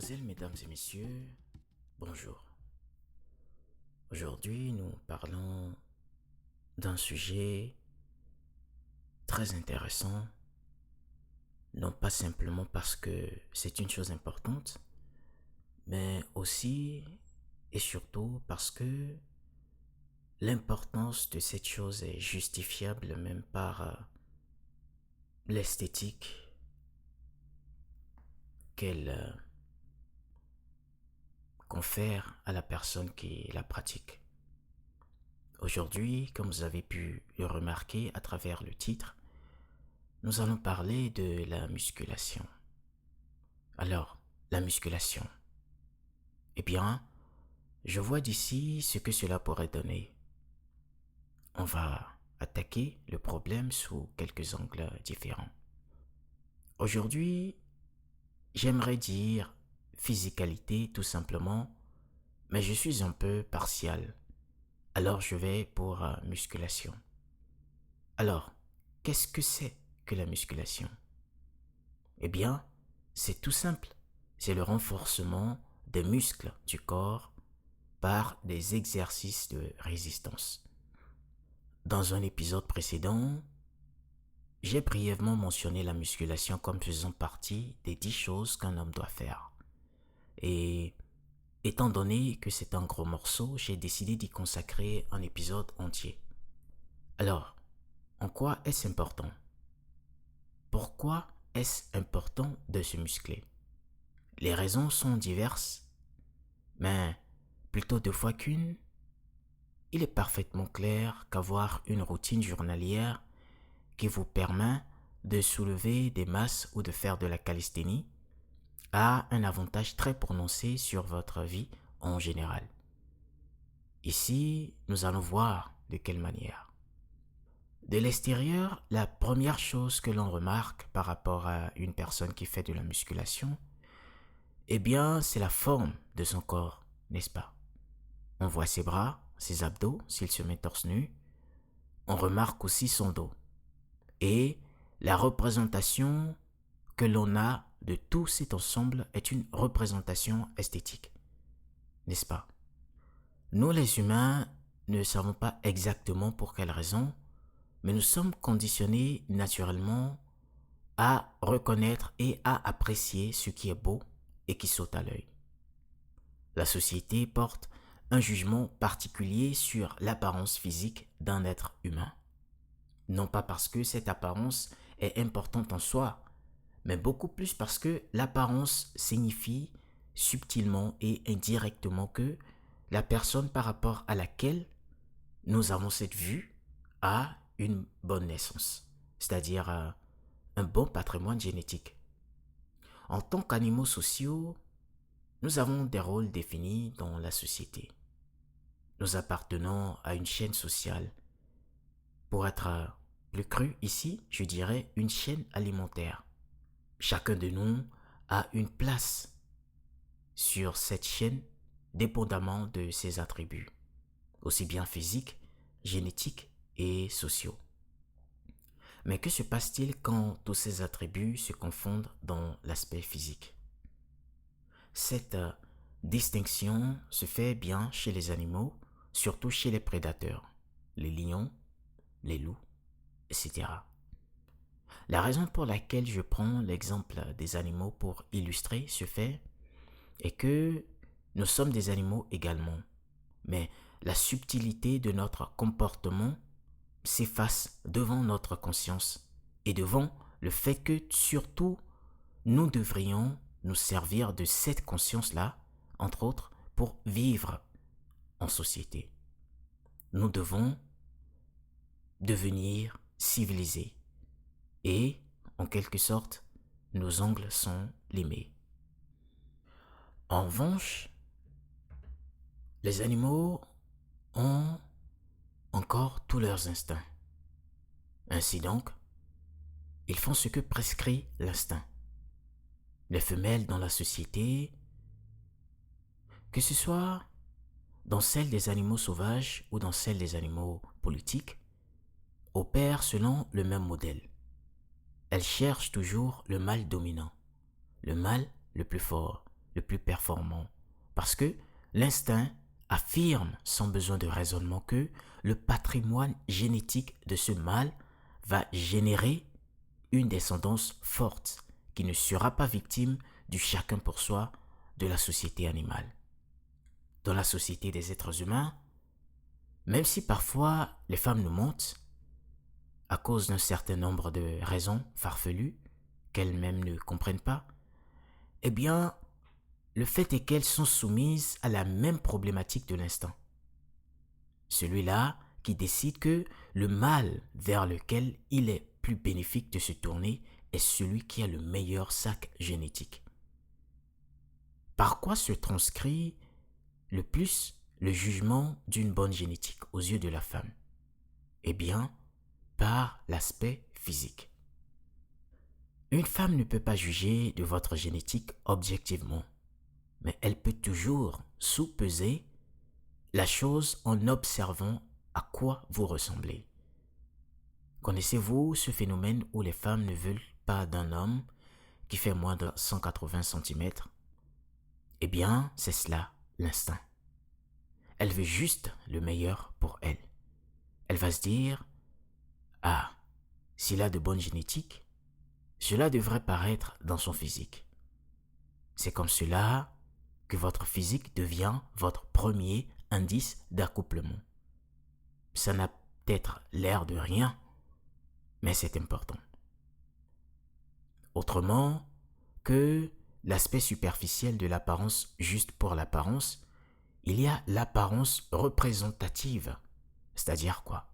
Mesdemoiselles, mesdames et messieurs, bonjour. Aujourd'hui, nous parlons d'un sujet très intéressant, non pas simplement parce que c'est une chose importante, mais aussi et surtout parce que l'importance de cette chose est justifiable même par l'esthétique qu'elle confère à la personne qui la pratique. Aujourd'hui, comme vous avez pu le remarquer à travers le titre, nous allons parler de la musculation. Alors, la musculation. Eh bien, je vois d'ici ce que cela pourrait donner. On va attaquer le problème sous quelques angles différents. Aujourd'hui, j'aimerais dire physicalité tout simplement, mais je suis un peu partial. Alors je vais pour musculation. Alors, qu'est-ce que c'est que la musculation? Eh bien, c'est tout simple. C'est le renforcement des muscles du corps par des exercices de résistance. Dans un épisode précédent, j'ai brièvement mentionné la musculation comme faisant partie des 10 choses qu'un homme doit faire. Et étant donné que c'est un gros morceau, j'ai décidé d'y consacrer un épisode entier. Alors, en quoi est-ce important? Pourquoi est-ce important de se muscler? Les raisons sont diverses, mais plutôt deux fois qu'une. Il est parfaitement clair qu'avoir une routine journalière qui vous permet de soulever des masses ou de faire de la calisthénie a un avantage très prononcé sur votre vie en général. Ici, nous allons voir de quelle manière. De l'extérieur, la première chose que l'on remarque par rapport à une personne qui fait de la musculation, eh bien, c'est la forme de son corps, n'est-ce pas? On voit ses bras, ses abdos s'il se met torse nu. On remarque aussi son dos. Et la représentation que l'on a de tout cet ensemble est une représentation esthétique, n'est-ce pas? Nous les humains ne savons pas exactement pour quelle raison, mais nous sommes conditionnés naturellement à reconnaître et à apprécier ce qui est beau et qui saute à l'œil. La société porte un jugement particulier sur l'apparence physique d'un être humain. Non pas parce que cette apparence est importante en soi, mais beaucoup plus parce que l'apparence signifie subtilement et indirectement que la personne par rapport à laquelle nous avons cette vue a une bonne naissance, c'est-à-dire un bon patrimoine génétique. En tant qu'animaux sociaux, nous avons des rôles définis dans la société. Nous appartenons à une chaîne sociale. Pour être plus cru ici, je dirais une chaîne alimentaire. Chacun de nous a une place sur cette chaîne dépendamment de ses attributs, aussi bien physiques, génétiques et sociaux. Mais que se passe-t-il quand tous ces attributs se confondent dans l'aspect physique? Cette distinction se fait bien chez les animaux, surtout chez les prédateurs, les lions, les loups, etc. La raison pour laquelle je prends l'exemple des animaux pour illustrer ce fait est que nous sommes des animaux également, mais la subtilité de notre comportement s'efface devant notre conscience et devant le fait que surtout nous devrions nous servir de cette conscience-là, entre autres, pour vivre en société. Nous devons devenir civilisés et, en quelque sorte, nos ongles sont limés. En revanche, les animaux ont encore tous leurs instincts. Ainsi donc, ils font ce que prescrit l'instinct. Les femelles dans la société, que ce soit dans celle des animaux sauvages ou dans celle des animaux politiques, opèrent selon le même modèle. Elles cherchent toujours le mâle dominant, le mâle le plus fort, le plus performant. Parce que l'instinct affirme sans besoin de raisonnement que le patrimoine génétique de ce mâle va générer une descendance forte qui ne sera pas victime du chacun pour soi de la société animale. Dans la société des êtres humains, même si parfois les femmes nous mentent à cause d'un certain nombre de raisons farfelues qu'elles-mêmes ne comprennent pas, eh bien, le fait est qu'elles sont soumises à la même problématique de l'instinct. Celui-là qui décide que le mâle vers lequel il est plus bénéfique de se tourner est celui qui a le meilleur sac génétique. Par quoi se transcrit le plus le jugement d'une bonne génétique aux yeux de la femme? Eh bien, par l'aspect physique. Une femme ne peut pas juger de votre génétique objectivement, mais elle peut toujours sous-peser la chose en observant à quoi vous ressemblez. Connaissez-vous ce phénomène où les femmes ne veulent pas d'un homme qui fait moins de 180 cm? Eh bien, c'est cela, l'instinct. Elle veut juste le meilleur pour elle. Elle va se dire, ah, s'il a de bonnes génétiques, cela devrait paraître dans son physique. C'est comme cela que votre physique devient votre premier indice d'accouplement. Ça n'a peut-être l'air de rien, mais c'est important. Autrement que l'aspect superficiel de l'apparence juste pour l'apparence, il y a l'apparence représentative. C'est-à-dire quoi?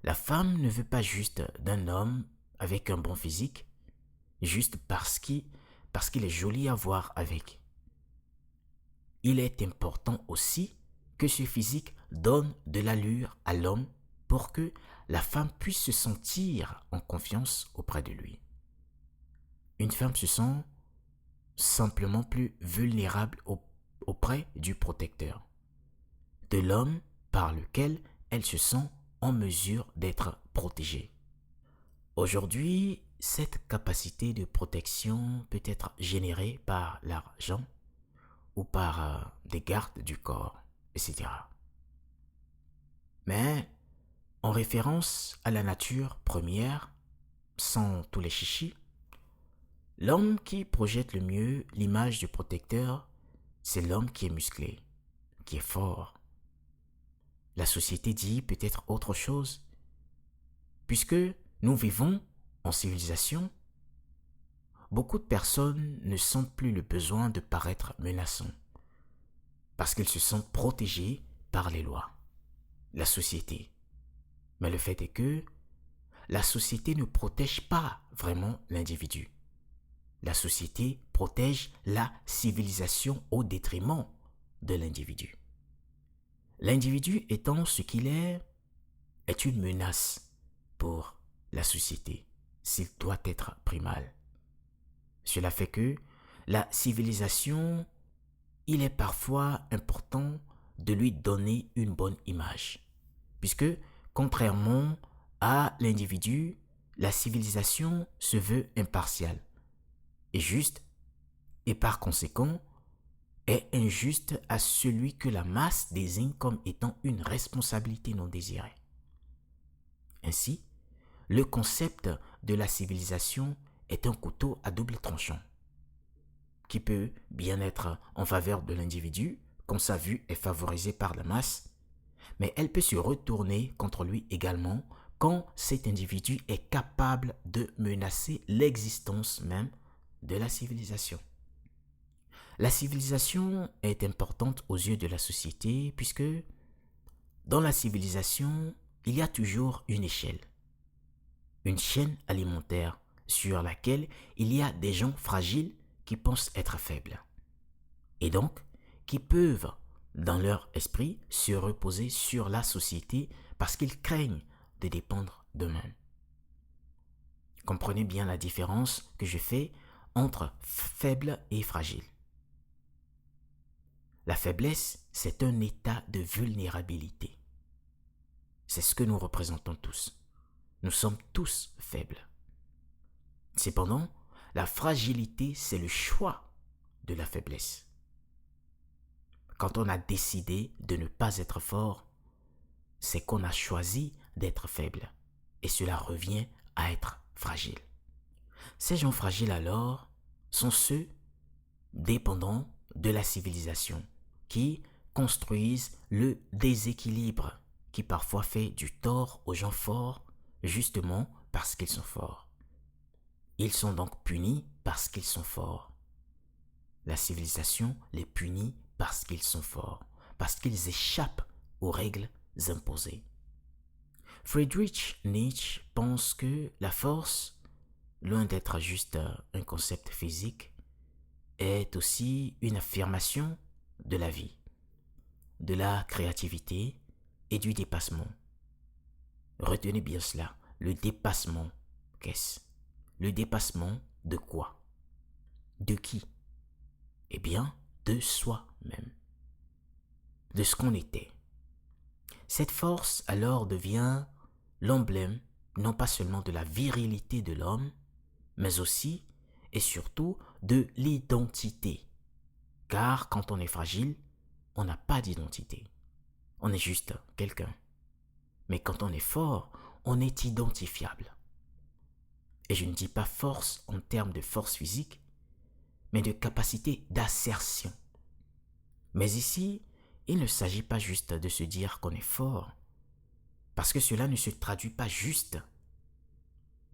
La femme ne veut pas juste d'un homme avec un bon physique, juste parce qu'il est joli à voir avec. Il est important aussi que ce physique donne de l'allure à l'homme pour que la femme puisse se sentir en confiance auprès de lui. Une femme se sent simplement plus vulnérable auprès du protecteur, de l'homme par lequel elle se sent en mesure d'être protégée. Aujourd'hui, cette capacité de protection peut être générée par l'argent ou par des gardes du corps, etc. Mais en référence à la nature première, sans tous les chichis, l'homme qui projette le mieux l'image du protecteur, c'est l'homme qui est musclé, qui est fort. La société dit peut-être autre chose, puisque nous vivons en civilisation. Beaucoup de personnes ne sentent plus le besoin de paraître menaçants, parce qu'ils se sentent protégés par les lois, la société. Mais le fait est que la société ne protège pas vraiment l'individu. La société protège la civilisation au détriment de l'individu. L'individu étant ce qu'il est une menace pour la société s'il doit être primal. Cela fait que la civilisation, il est parfois important de lui donner une bonne image, puisque contrairement à l'individu, la civilisation se veut impartiale et juste, et par conséquent est injuste à celui que la masse désigne comme étant une responsabilité non désirée. Ainsi, le concept de la civilisation est un couteau à double tranchant, qui peut bien être en faveur de l'individu quand sa vue est favorisée par la masse, mais elle peut se retourner contre lui également quand cet individu est capable de menacer l'existence même de la civilisation. La civilisation est importante aux yeux de la société puisque dans la civilisation, il y a toujours une échelle, une chaîne alimentaire sur laquelle il y a des gens fragiles qui pensent être faibles et donc qui peuvent, dans leur esprit, se reposer sur la société parce qu'ils craignent de dépendre d'eux-mêmes. Comprenez bien la différence que je fais entre faible et fragile. La faiblesse, c'est un état de vulnérabilité. C'est ce que nous représentons tous. Nous sommes tous faibles. Cependant, la fragilité, c'est le choix de la faiblesse. Quand on a décidé de ne pas être fort, c'est qu'on a choisi d'être faible. Et cela revient à être fragile. Ces gens fragiles alors sont ceux dépendants de la civilisation qui construisent le déséquilibre qui parfois fait du tort aux gens forts justement parce qu'ils sont forts. Ils sont donc punis parce qu'ils sont forts. La civilisation les punit parce qu'ils sont forts, parce qu'ils échappent aux règles imposées. Friedrich Nietzsche pense que la force, loin d'être juste un concept physique, est aussi une affirmation de la vie, de la créativité et du dépassement. Retenez bien cela, le dépassement, qu'est-ce? Le dépassement de quoi? De qui? Eh bien, de soi-même, de ce qu'on était. Cette force alors devient l'emblème non pas seulement de la virilité de l'homme, mais aussi et surtout de l'identité. Car quand on est fragile, on n'a pas d'identité. On est juste quelqu'un. Mais quand on est fort, on est identifiable. Et je ne dis pas force en termes de force physique, mais de capacité d'assertion. Mais ici, il ne s'agit pas juste de se dire qu'on est fort, parce que cela ne se traduit pas juste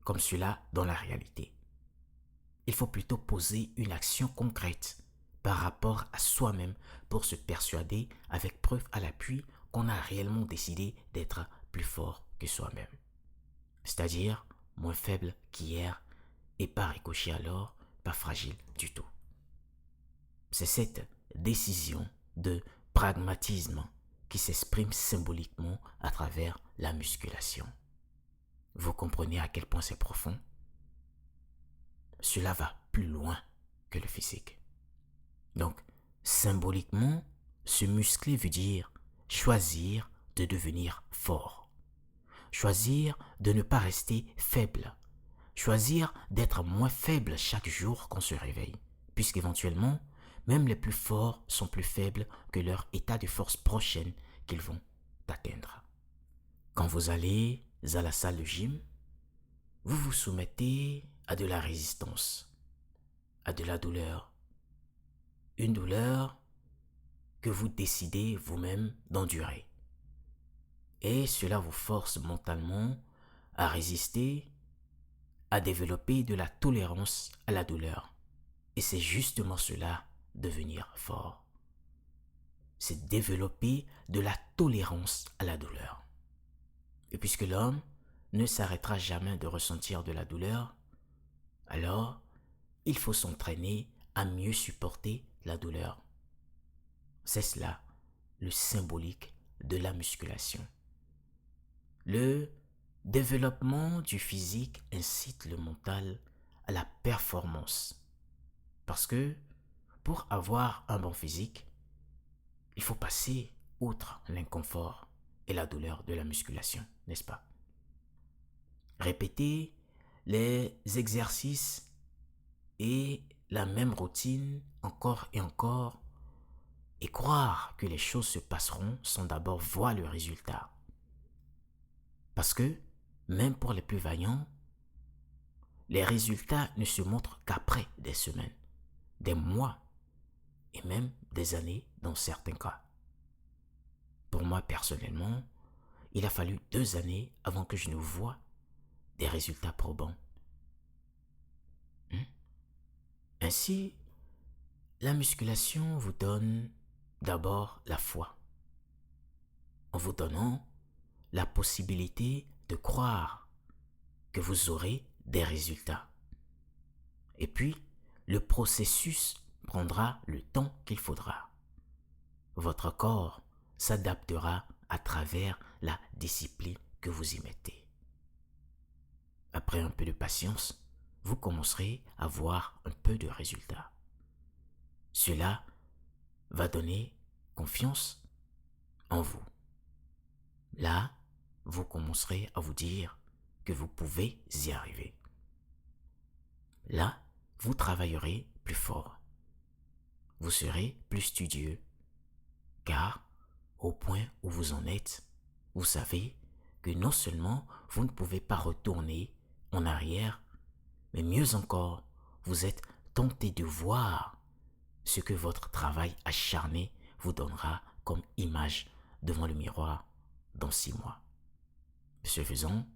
comme cela dans la réalité. Il faut plutôt poser une action concrète par rapport à soi-même pour se persuader avec preuve à l'appui qu'on a réellement décidé d'être plus fort que soi-même. C'est-à-dire moins faible qu'hier et pas ricochet alors, pas fragile du tout. C'est cette décision de pragmatisme qui s'exprime symboliquement à travers la musculation. Vous comprenez à quel point c'est profond? Cela va plus loin que le physique. Donc, symboliquement, se muscler veut dire choisir de devenir fort. Choisir de ne pas rester faible. Choisir d'être moins faible chaque jour qu'on se réveille. Puisqu'éventuellement, même les plus forts sont plus faibles que leur état de force prochaine qu'ils vont atteindre. Quand vous allez à la salle de gym, vous vous soumettez à de la résistance, à de la douleur. Une douleur que vous décidez vous-même d'endurer. Et cela vous force mentalement à résister, à développer de la tolérance à la douleur. Et c'est justement cela, devenir fort. C'est développer de la tolérance à la douleur. Et puisque l'homme ne s'arrêtera jamais de ressentir de la douleur, alors il faut s'entraîner à mieux supporter la douleur. C'est cela, le symbolique de la musculation. Le développement du physique incite le mental à la performance. Parce que pour avoir un bon physique, il faut passer outre l'inconfort et la douleur de la musculation, n'est-ce pas? Répéter les exercices et la même routine encore et encore et croire que les choses se passeront sans d'abord voir le résultat. Parce que, même pour les plus vaillants, les résultats ne se montrent qu'après des semaines, des mois et même des années dans certains cas. Pour moi personnellement, il a fallu 2 années avant que je ne voie des résultats probants. Ainsi, la musculation vous donne d'abord la foi, en vous donnant la possibilité de croire que vous aurez des résultats. Et puis, le processus prendra le temps qu'il faudra. Votre corps s'adaptera à travers la discipline que vous y mettez. Après un peu de patience, vous commencerez à voir un peu de résultats. Cela va donner confiance en vous. Là, vous commencerez à vous dire que vous pouvez y arriver. Là, vous travaillerez plus fort. vous serez plus studieux, car au point où vous en êtes, vous savez que non seulement vous ne pouvez pas retourner en arrière, mais mieux encore, vous êtes tenté de voir ce que votre travail acharné vous donnera comme image devant le miroir dans 6 mois. Ce faisant,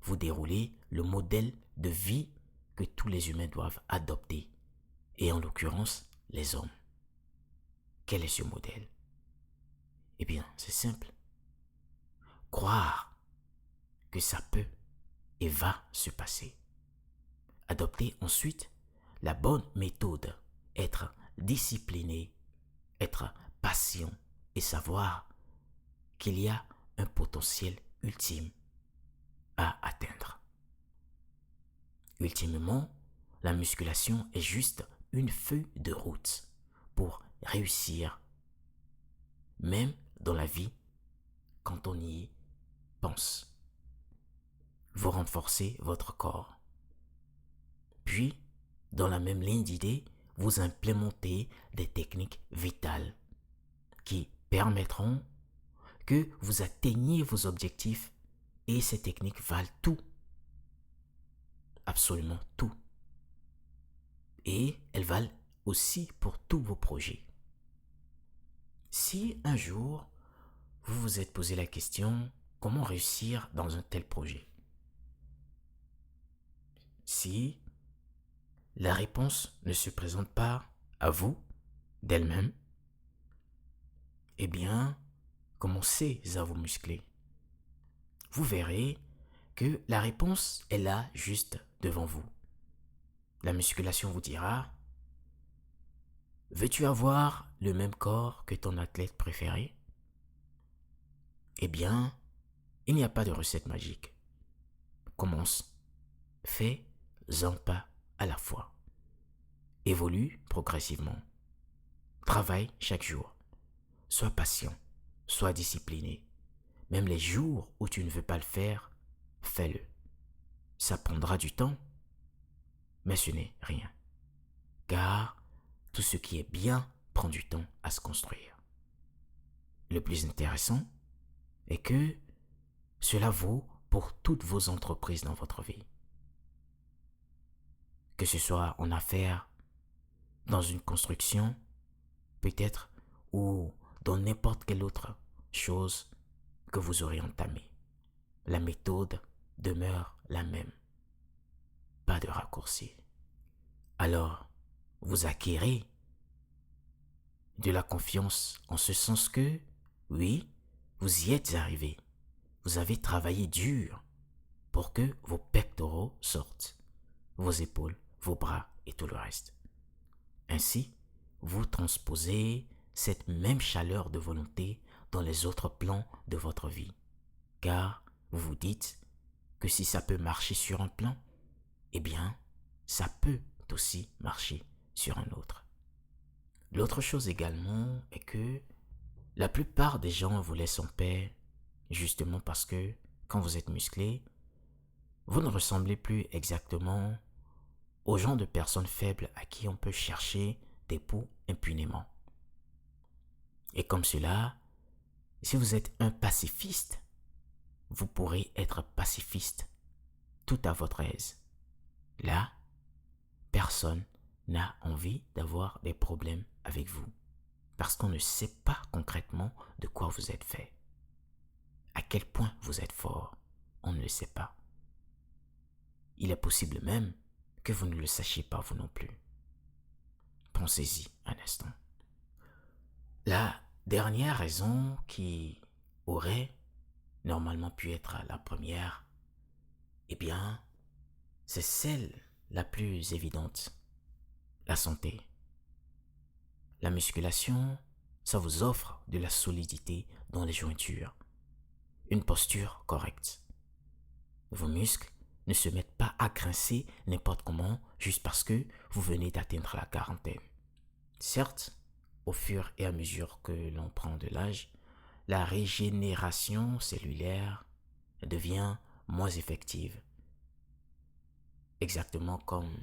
vous déroulez le modèle de vie que tous les humains doivent adopter, et en l'occurrence les hommes. Quel est ce modèle? Eh bien, c'est simple. Croire que ça peut et va se passer. Adopter ensuite la bonne méthode, être discipliné, être patient et savoir qu'il y a un potentiel ultime à atteindre. Ultimement, la musculation est juste une feuille de route pour réussir, même dans la vie, quand on y pense. Vous renforcez votre corps. Puis, dans la même ligne d'idée, vous implémentez des techniques vitales qui permettront que vous atteigniez vos objectifs, et ces techniques valent tout, absolument tout. Et elles valent aussi pour tous vos projets. Si un jour, vous vous êtes posé la question, comment réussir dans un tel projet? Si la réponse ne se présente pas à vous d'elle-même, eh bien, commencez à vous muscler. Vous verrez que la réponse est là juste devant vous. La musculation vous dira: veux-tu avoir le même corps que ton athlète préféré? Eh bien, il n'y a pas de recette magique. Commence, fais un pas à la fois. Évolue progressivement. Travaille chaque jour. Sois patient, sois discipliné. Même les jours où tu ne veux pas le faire, fais-le. Ça prendra du temps, mais ce n'est rien. Car tout ce qui est bien prend du temps à se construire. Le plus intéressant est que cela vaut pour toutes vos entreprises dans votre vie. Que ce soit en affaires, dans une construction, peut-être, ou dans n'importe quelle autre chose que vous aurez entamée. La méthode demeure la même. Pas de raccourci. Alors, vous acquérez de la confiance en ce sens que, oui, vous y êtes arrivé. Vous avez travaillé dur pour que vos pectoraux sortent, vos épaules, vos bras et tout le reste. Ainsi, vous transposez cette même chaleur de volonté dans les autres plans de votre vie. Car vous vous dites que si ça peut marcher sur un plan, eh bien, ça peut aussi marcher sur un autre. L'autre chose également est que la plupart des gens vous laissent en paix justement parce que quand vous êtes musclé, vous ne ressemblez plus exactement au genre de personnes faibles à qui on peut chercher des poux impunément. Et comme cela, si vous êtes un pacifiste, vous pourrez être pacifiste tout à votre aise. Là, personne n'a envie d'avoir des problèmes avec vous parce qu'on ne sait pas concrètement de quoi vous êtes fait. À quel point vous êtes fort, on ne le sait pas. Il est possible même que vous ne le sachiez pas vous non plus. Pensez-y un instant. La dernière raison qui aurait normalement pu être la première, eh bien, c'est celle la plus évidente, la santé. La musculation, ça vous offre de la solidité dans les jointures, une posture correcte. Vos muscles ne se mettent pas à grincer n'importe comment juste parce que vous venez d'atteindre la quarantaine. Certes, au fur et à mesure que l'on prend de l'âge, la régénération cellulaire devient moins effective. Exactement comme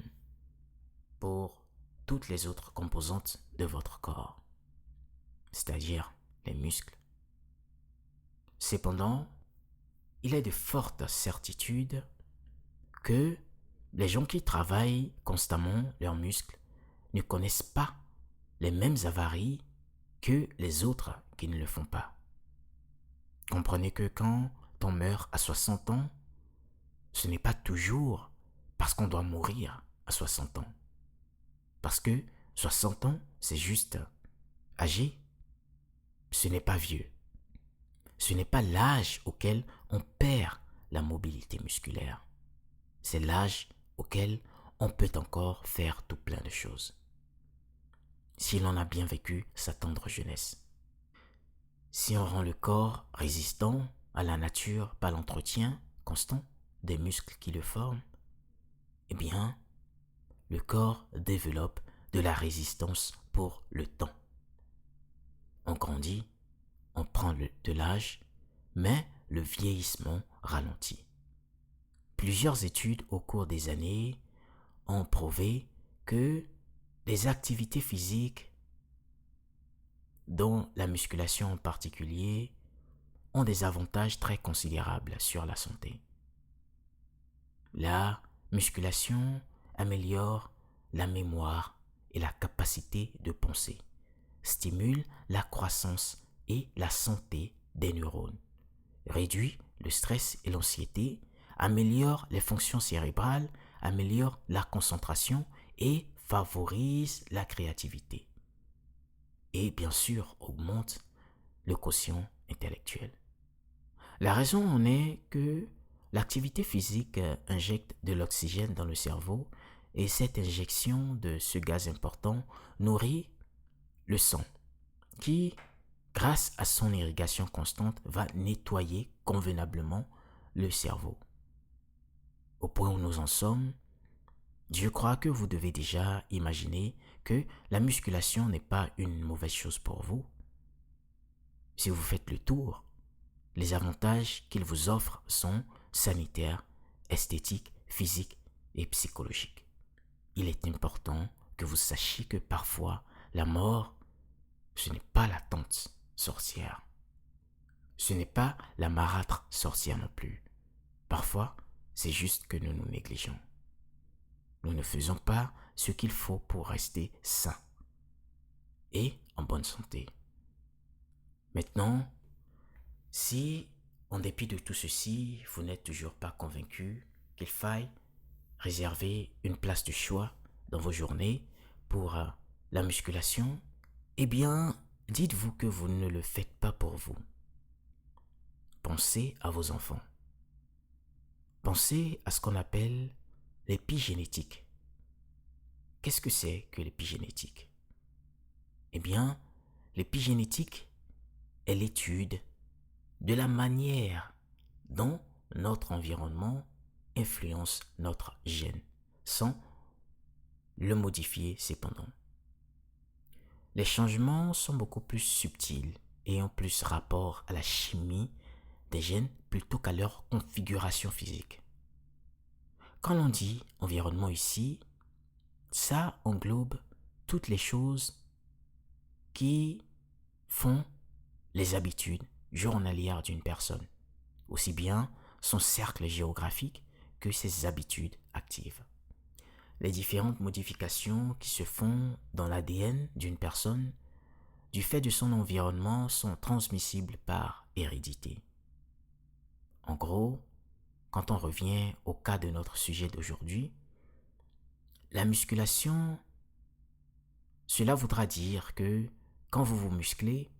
pour toutes les autres composantes de votre corps, c'est-à-dire les muscles. Cependant, il est de fortes certitudes que les gens qui travaillent constamment leurs muscles ne connaissent pas les mêmes avaries que les autres qui ne le font pas. Comprenez que quand on meurt à 60 ans, ce n'est pas toujours parce qu'on doit mourir à 60 ans. Parce que 60 ans, c'est juste âgé. Ce n'est pas vieux. Ce n'est pas l'âge auquel on perd la mobilité musculaire. C'est l'âge auquel on peut encore faire tout plein de choses. Si l'on a bien vécu sa tendre jeunesse. Si on rend le corps résistant à la nature par l'entretien constant des muscles qui le forment, eh bien, le corps développe de la résistance pour le temps. On grandit, on prend de l'âge, mais le vieillissement ralentit. Plusieurs études au cours des années ont prouvé que les activités physiques, dont la musculation en particulier, ont des avantages très considérables sur la santé. La musculation améliore la mémoire et la capacité de penser, stimule la croissance et la santé des neurones, réduit le stress et l'anxiété, améliore les fonctions cérébrales, améliore la concentration et favorise la créativité. Et bien sûr, augmente le quotient intellectuel. La raison en est que l'activité physique injecte de l'oxygène dans le cerveau et cette injection de ce gaz important nourrit le sang qui, grâce à son irrigation constante, va nettoyer convenablement le cerveau. Au point où nous en sommes, je crois que vous devez déjà imaginer que la musculation n'est pas une mauvaise chose pour vous. Si vous faites le tour, les avantages qu'il vous offre sont sanitaires, esthétiques, physiques et psychologiques. Il est important que vous sachiez que parfois, la mort, ce n'est pas la tante sorcière. Ce n'est pas la marâtre sorcière non plus. Parfois, c'est juste que nous nous négligeons. Nous ne faisons pas ce qu'il faut pour rester sain et en bonne santé. Maintenant, si, en dépit de tout ceci, vous n'êtes toujours pas convaincu qu'il faille réserver une place de choix dans vos journées pour la musculation, eh bien, dites-vous que vous ne le faites pas pour vous. Pensez à vos enfants. Pensez à ce qu'on appelle l'épigénétique. Qu'est-ce que c'est que l'épigénétique? Eh bien, l'épigénétique est l'étude de la manière dont notre environnement influence notre gène, sans le modifier cependant. Les changements sont beaucoup plus subtils et ont plus rapport à la chimie des gènes plutôt qu'à leur configuration physique. Quand l'on dit environnement ici, ça englobe toutes les choses qui font les habitudes journalières d'une personne, aussi bien son cercle géographique que ses habitudes actives. Les différentes modifications qui se font dans l'ADN d'une personne du fait de son environnement sont transmissibles par hérédité. En gros, quand on revient au cas de notre sujet d'aujourd'hui, la musculation, cela voudra dire que quand vous vous musclez,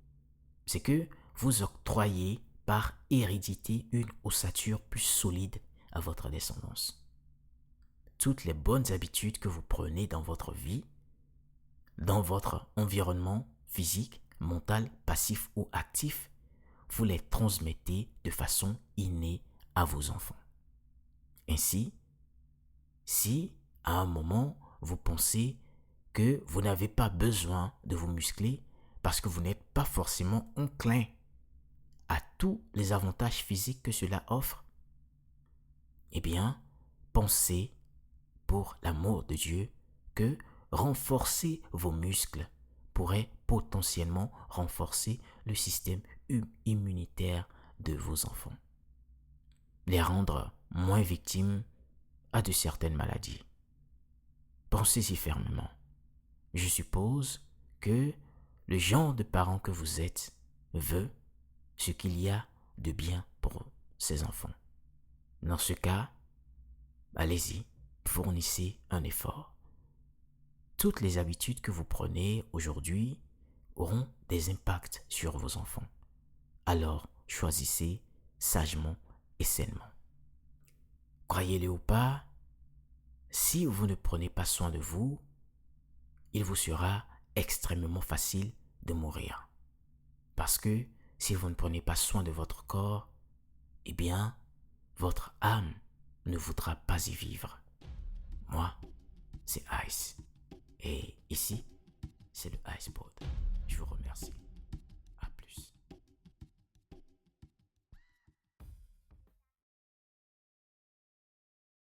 c'est que vous octroyez par hérédité une ossature plus solide à votre descendance. Toutes les bonnes habitudes que vous prenez dans votre vie, dans votre environnement physique, mental, passif ou actif, vous les transmettez de façon innée à vos enfants. Ainsi, si à un moment vous pensez que vous n'avez pas besoin de vous muscler parce que vous n'êtes pas forcément enclin à tous les avantages physiques que cela offre, eh bien, pensez pour l'amour de Dieu que renforcer vos muscles pourrait potentiellement renforcer le système immunitaire de vos enfants, les rendre moins victimes à de certaines maladies. Pensez-y fermement. Je suppose que le genre de parent que vous êtes veut ce qu'il y a de bien pour ses enfants. Dans ce cas, allez-y, fournissez un effort. Toutes les habitudes que vous prenez aujourd'hui auront des impacts sur vos enfants. Alors, choisissez sagement et sainement. Croyez-le ou pas, si vous ne prenez pas soin de vous, il vous sera extrêmement facile de mourir. Parce que si vous ne prenez pas soin de votre corps, eh bien, votre âme ne voudra pas y vivre. Moi, c'est Ice. Et ici, c'est le Ice Boy.